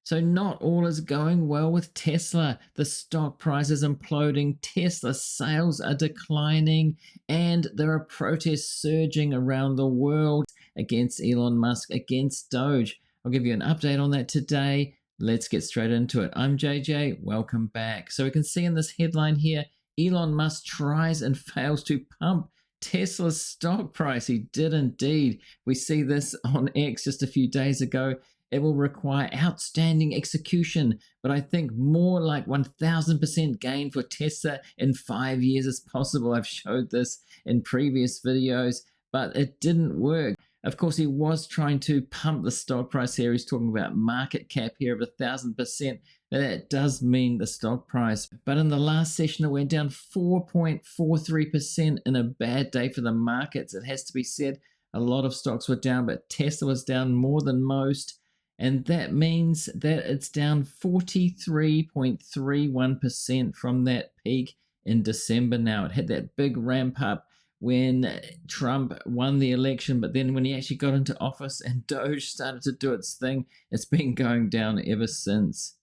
So not all is going well with Tesla. The stock price is imploding, Tesla sales are declining, and there are protests surging around the world against Elon Musk, against Doge. I'll give you an update on that today. Let's get straight into it. I'm JJ, welcome back. So we can see in this headline here, Elon Musk tries and fails to pump Tesla's stock price. He did indeed. We see this on X just a few days ago. It will require outstanding execution, but I think more like 1000% gain for Tesla in 5 years is possible. I've showed this in previous videos, but it didn't work. Of course, he was trying to pump the stock price here. He's talking about market cap here of 1000%. That does mean the stock price. But in the last session, it went down 4.43% in a bad day for the markets. It has to be said, a lot of stocks were down, but Tesla was down more than most. And that means that it's down 43.31% from that peak in December now. It had that big ramp up when Trump won the election, but then when he actually got into office and Doge started to do its thing, it's been going down ever since.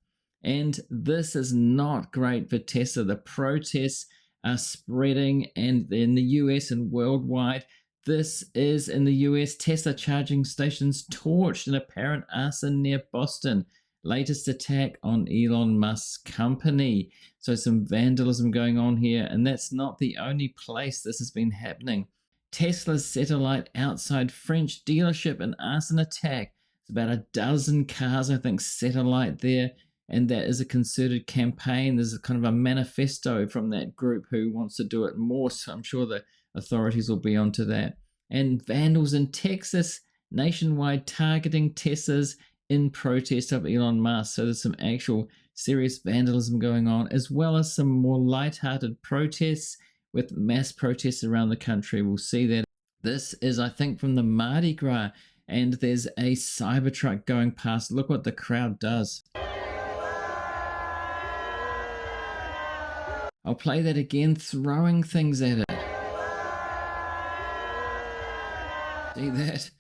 And this is not great for Tesla. The protests are spreading, and in the US and worldwide, this is in the US, Tesla charging stations torched in apparent arson near Boston. Latest attack on Elon Musk's company. So some vandalism going on here, and that's not the only place this has been happening. Tesla's satellite outside French dealership, an arson attack. It's about a dozen cars, I think, satellite there, and that is a concerted campaign. There's a kind of a manifesto from that group who wants to do it more, so I'm sure the authorities will be onto that. And vandals in Texas nationwide targeting Teslas in protest of Elon Musk. So there's some actual serious vandalism going on, as well as some more light-hearted protests with mass protests around the country. We'll see that. This is, I think, from the Mardi Gras, and there's a Cybertruck going past. Look what the crowd does. I'll play that again, throwing things at it. See that?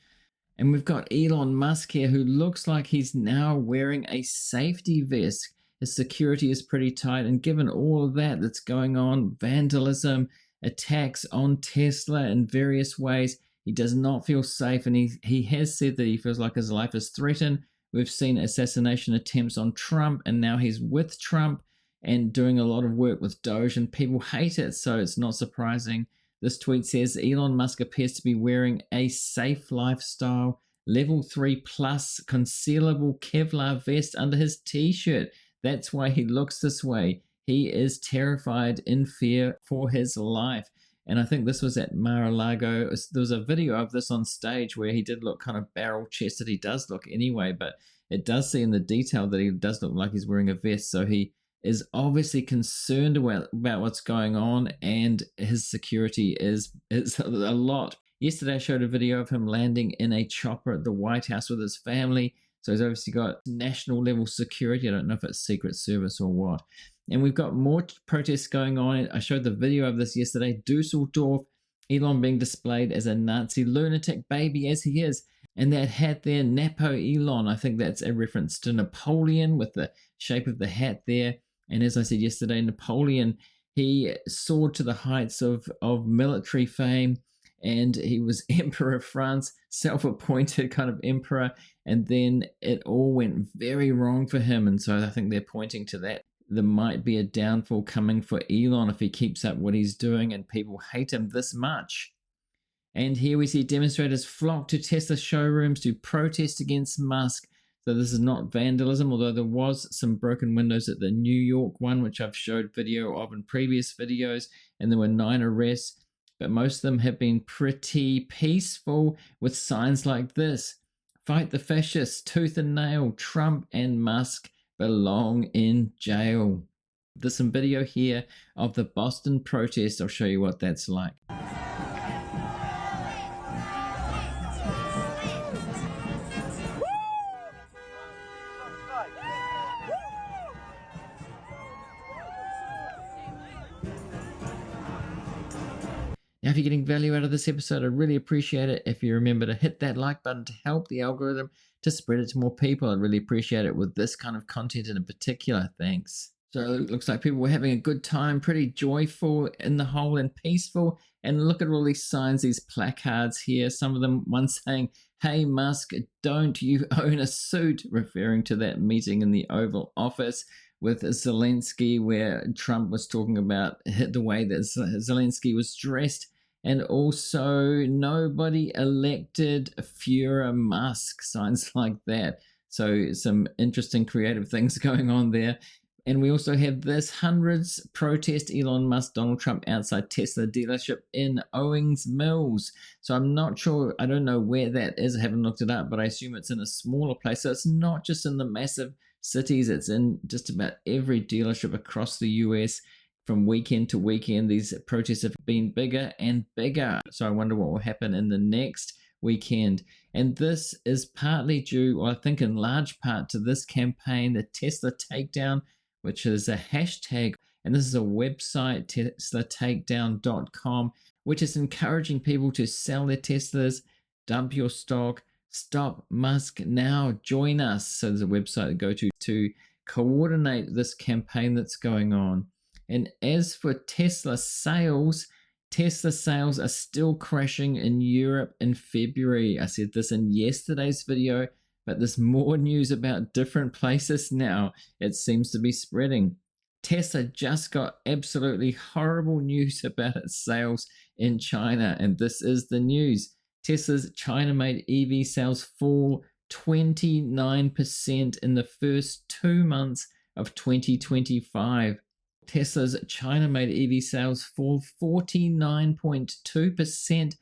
And we've got Elon Musk here, who looks like he's now wearing a safety vest. His security is pretty tight, and given all of that that's going on, vandalism, attacks on Tesla in various ways, he does not feel safe, and he has said that he feels like his life is threatened. We've seen assassination attempts on Trump, and now he's with Trump and doing a lot of work with Doge, and people hate it, so it's not surprising. This tweet says, Elon Musk appears to be wearing a safe lifestyle, level 3 plus concealable Kevlar vest under his t-shirt. That's why he looks this way. He is terrified, in fear for his life. And I think this was at Mar-a-Lago. There was a video of this on stage where he did look kind of barrel-chested. He does look anyway, but it does see in the detail that he does look like he's wearing a vest. So he is obviously concerned about what's going on, and his security is a lot. Yesterday I showed a video of him landing in a chopper at the White House with his family, so he's obviously got national level security. I don't know if it's Secret Service or what. And we've got more protests going on. I showed the video of this yesterday. Dusseldorf, Elon being displayed as a Nazi lunatic baby as he is. And that hat there, Napo Elon, I think that's a reference to Napoleon with the shape of the hat there. And as I said yesterday, Napoleon, he soared to the heights of military fame, and he was Emperor of France, self-appointed kind of emperor, and then it all went very wrong for him. And so I think they're pointing to that. There might be a downfall coming for Elon if he keeps up what he's doing and people hate him this much. And here we see demonstrators flock to Tesla showrooms to protest against Musk. So this is not vandalism, although there was some broken windows at the New York one, which I've showed video of in previous videos, and there were 9 arrests, but most of them have been pretty peaceful with signs like this: fight the fascists, tooth and nail, Trump and Musk belong in jail. There's some video here of the Boston protest. I'll show you what that's like. Now, if you're getting value out of this episode, I'd really appreciate it if you remember to hit that like button to help the algorithm to spread it to more people. I'd really appreciate it with this kind of content in particular. Thanks. So it looks like people were having a good time, pretty joyful in the whole and peaceful. And look at all these signs, these placards here. Some of them, one saying, "Hey Musk, don't you own a suit?" referring to that meeting in the Oval Office with Zelensky, where Trump was talking about the way that Zelensky was dressed. And also, "Nobody elected Führer Musk," signs like that. So some interesting creative things going on there. And we also have this: hundreds protest Elon Musk, Donald Trump outside Tesla dealership in Owings Mills. So I'm not sure, I don't know where that is. I haven't looked it up, but I assume it's in a smaller place. So it's not just in the massive cities, it's in just about every dealership across the US. From weekend to weekend, these protests have been bigger and bigger. So I wonder what will happen in the next weekend. And this is partly due, or I think in large part, to this campaign, the Tesla Takedown, which is a hashtag, and this is a website, teslatakedown.com, which is encouraging people to sell their Teslas, dump your stock, stop Musk now, join us. So there's a website to go to coordinate this campaign that's going on. And as for Tesla sales are still crashing in Europe in February. I said this in yesterday's video, but there's more news about different places now. It seems to be spreading. Tesla just got absolutely horrible news about its sales in China, and this is the news. Tesla's China-made EV sales fall 29% in the first 2 months of 2025. Tesla's China-made EV sales fall 49.2%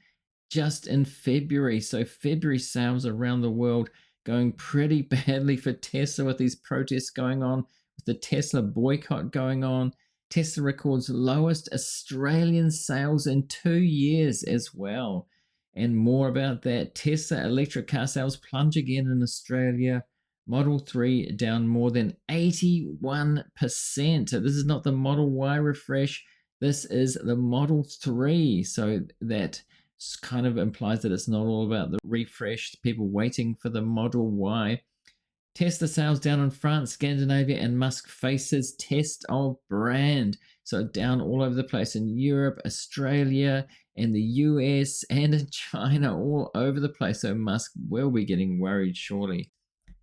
just in February. So February sales around the world going pretty badly for Tesla, with these protests going on, with the Tesla boycott going on. Tesla records lowest Australian sales in 2 years as well. And more about that. Tesla electric car sales plunge again in Australia. Model 3 down more than 81%. So this is not the Model Y refresh. This is the Model 3. So that kind of implies that it's not all about the refreshed people waiting for the Model Y. Tesla sales down in France, Scandinavia, and Musk faces test of brand. So down all over the place in Europe, Australia, and the US, and in China, all over the place. So Musk will be getting worried shortly.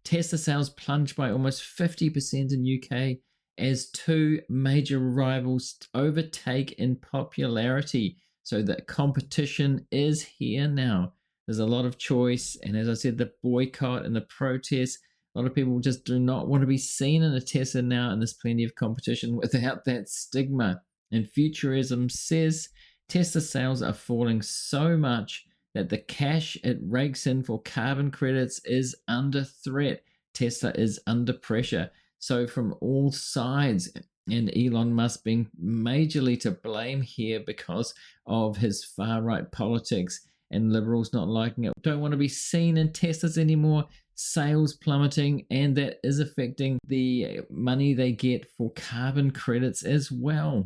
Tesla sales plunged by almost 50% in UK as two major rivals overtake in popularity. So the competition is here now. There's a lot of choice, and as I said, the boycott and the protests, a lot of people just do not want to be seen in a Tesla now, and there's plenty of competition without that stigma. And Futurism says Tesla sales are falling so much that the cash it rakes in for carbon credits is under threat. Tesla is under pressure. So from all sides, and Elon Musk being majorly to blame here because of his far-right politics and liberals not liking it, don't want to be seen in Teslas anymore, sales plummeting, and that is affecting the money they get for carbon credits as well.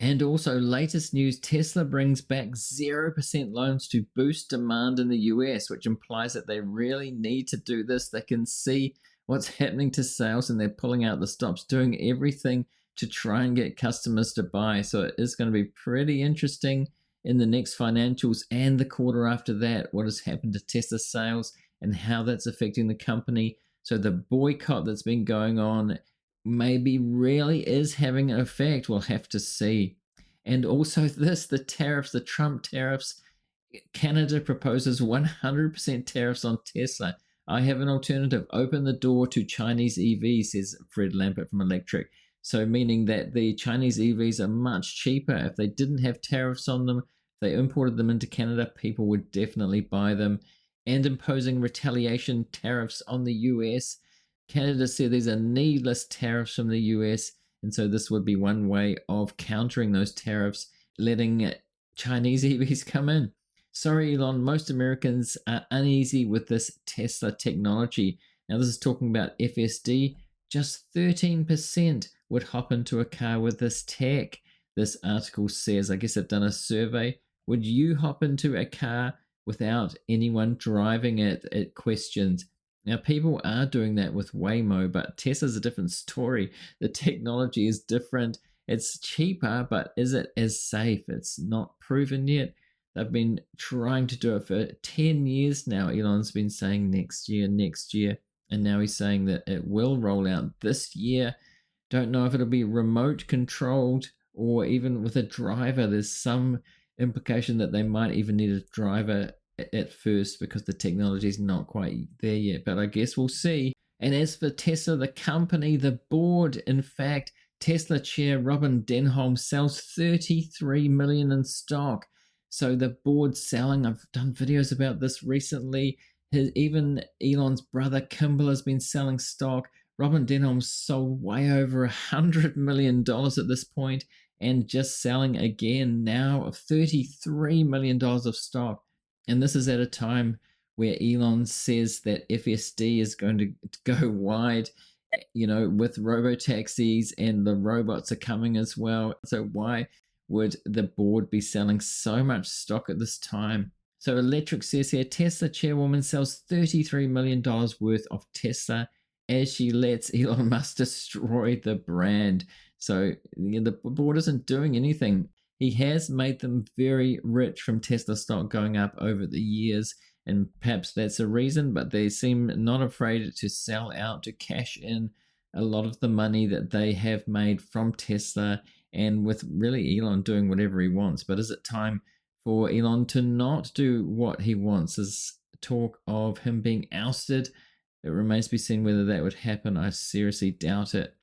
And also, latest news, Tesla brings back 0% loans to boost demand in the US, which implies that they really need to do this. They can see what's happening to sales and they're pulling out the stops, doing everything to try and get customers to buy. So it is going to be pretty interesting in the next financials and the quarter after that, what has happened to Tesla sales and how that's affecting the company. So the boycott that's been going on maybe really is having an effect. We'll have to see. And also this, the tariffs, the Trump tariffs. Canada proposes 100% tariffs on Tesla. I have an alternative. Open the door to Chinese EVs, says Fred Lampert from Electric. So meaning that the Chinese EVs are much cheaper. If they didn't have tariffs on them, if they imported them into Canada, people would definitely buy them. And imposing retaliation tariffs on the US. Canada said these are needless tariffs from the US, and so this would be one way of countering those tariffs, letting Chinese EVs come in. Sorry, Elon, most Americans are uneasy with this Tesla technology. Now, this is talking about FSD. Just 13% would hop into a car with this tech. This article says, I guess they've done a survey Would you hop into a car without anyone driving it? It questions. Now, people are doing that with Waymo, but Tesla's a different story. The technology is different. It's cheaper, but is it as safe? It's not proven yet. They've been trying to do it for 10 years now. Elon's been saying next year, and now he's saying that it will roll out this year. Don't know if it'll be remote controlled or even with a driver. There's some implication that they might even need a driver at first because the technology is not quite there yet, but I guess we'll see. And as for Tesla, the company, the board, in fact, Tesla chair Robin Denholm sells 33 million in stock. So the board selling, I've done videos about this recently. Even Elon's brother Kimball has been selling stock. Robin Denholm sold way over $100 million at this point, and just selling again now of $33 million of stock. And this is at a time where Elon says that FSD is going to go wide, with robo-taxis, and the robots are coming as well. So why would the board be selling so much stock at this time? So Electric says here, Tesla chairwoman sells $33 million worth of Tesla as she lets Elon Musk destroy the brand. So the board isn't doing anything. He has made them very rich from Tesla stock going up over the years, and perhaps that's a reason, but they seem not afraid to sell out, to cash in a lot of the money that they have made from Tesla, and with really Elon doing whatever he wants. But is it time for Elon to not do what he wants? There's talk of him being ousted. It remains to be seen whether that would happen. I seriously doubt it.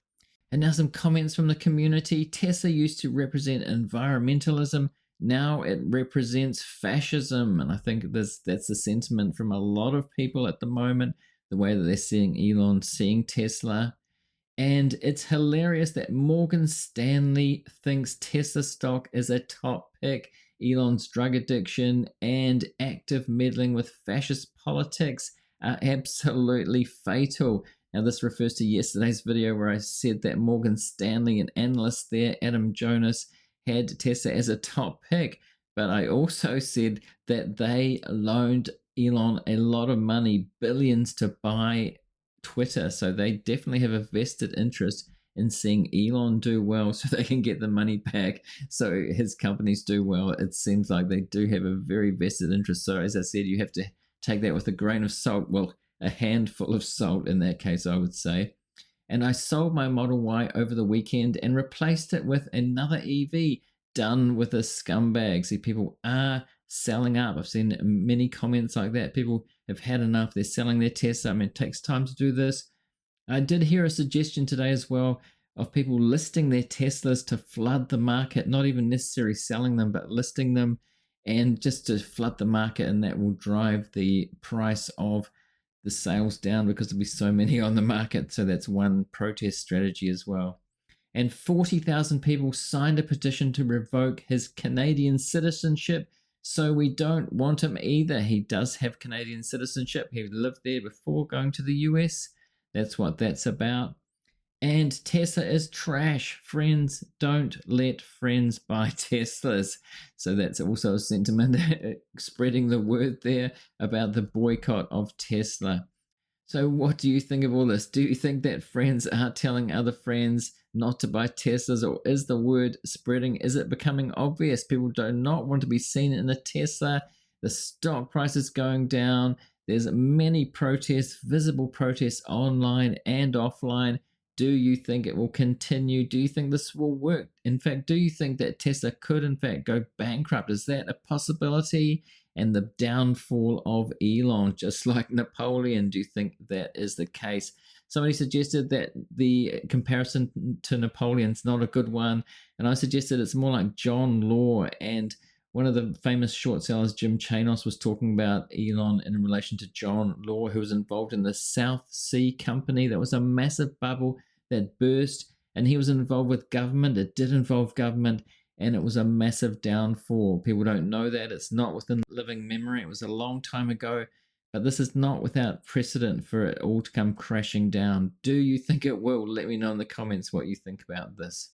And now some comments from the community. Tesla used to represent environmentalism. Now it represents fascism. And I think that's the sentiment from a lot of people at the moment, the way that they're seeing Elon, seeing Tesla. And it's hilarious that Morgan Stanley thinks Tesla stock is a top pick. Elon's drug addiction and active meddling with fascist politics are absolutely fatal. Now, this refers to yesterday's video where I said that Morgan Stanley, an analyst there, Adam Jonas, had Tesla as a top pick. But I also said that they loaned Elon a lot of money, billions, to buy Twitter. So they definitely have a vested interest in seeing Elon do well so they can get the money back, so his companies do well. It seems like they do have a very vested interest. So as I said, you have to take that with a grain of salt. Well, a handful of salt in that case, I would say. And I sold my Model Y over the weekend and replaced it with another EV done with a scumbag. See, people are selling up. I've seen many comments like that. People have had enough. They're selling their Tesla. I mean, it takes time to do this. I did hear a suggestion today as well of people listing their Teslas to flood the market, not even necessarily selling them, but listing them, and just to flood the market, and that will drive the price of the sales down because there'll be so many on the market. So that's one protest strategy as well. And 40,000 people signed a petition to revoke his Canadian citizenship. So we don't want him either. He does have Canadian citizenship. He lived there before going to the US. That's what that's about. And Tesla is trash. Friends, don't let friends buy Teslas. So that's also a sentiment spreading the word there about the boycott of Tesla. So what do you think of all this? Do you think that friends are telling other friends not to buy Teslas, or is the word spreading? Is it becoming obvious? People do not want to be seen in a Tesla. The stock price is going down. There's many protests, visible protests online and offline. Do you think it will continue? Do you think this will work? In fact, do you think that Tesla could in fact go bankrupt? Is that a possibility? And the downfall of Elon, just like Napoleon, do you think that is the case? Somebody suggested that the comparison to Napoleon's not a good one, and I suggested it's more like John Law. And one of the famous short sellers, Jim Chanos, was talking about Elon in relation to John Law, who was involved in the South Sea Company. That was a massive bubble that burst, and he was involved with government. It did involve government, and it was a massive downfall. People don't know that. It's not within living memory. It was a long time ago, but this is not without precedent for it all to come crashing down. Do you think it will? Let me know in the comments what you think about this.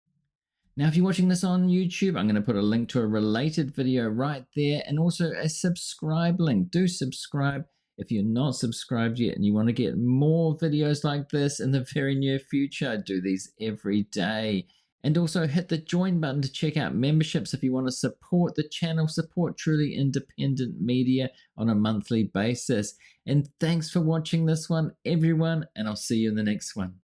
Now, if you're watching this on YouTube, I'm going to put a link to a related video right there, and also a subscribe link. Do subscribe if you're not subscribed yet and you want to get more videos like this in the very near future. I do these every day. And also hit the join button to check out memberships if you want to support the channel, support truly independent media on a monthly basis. And thanks for watching this one, everyone, and I'll see you in the next one.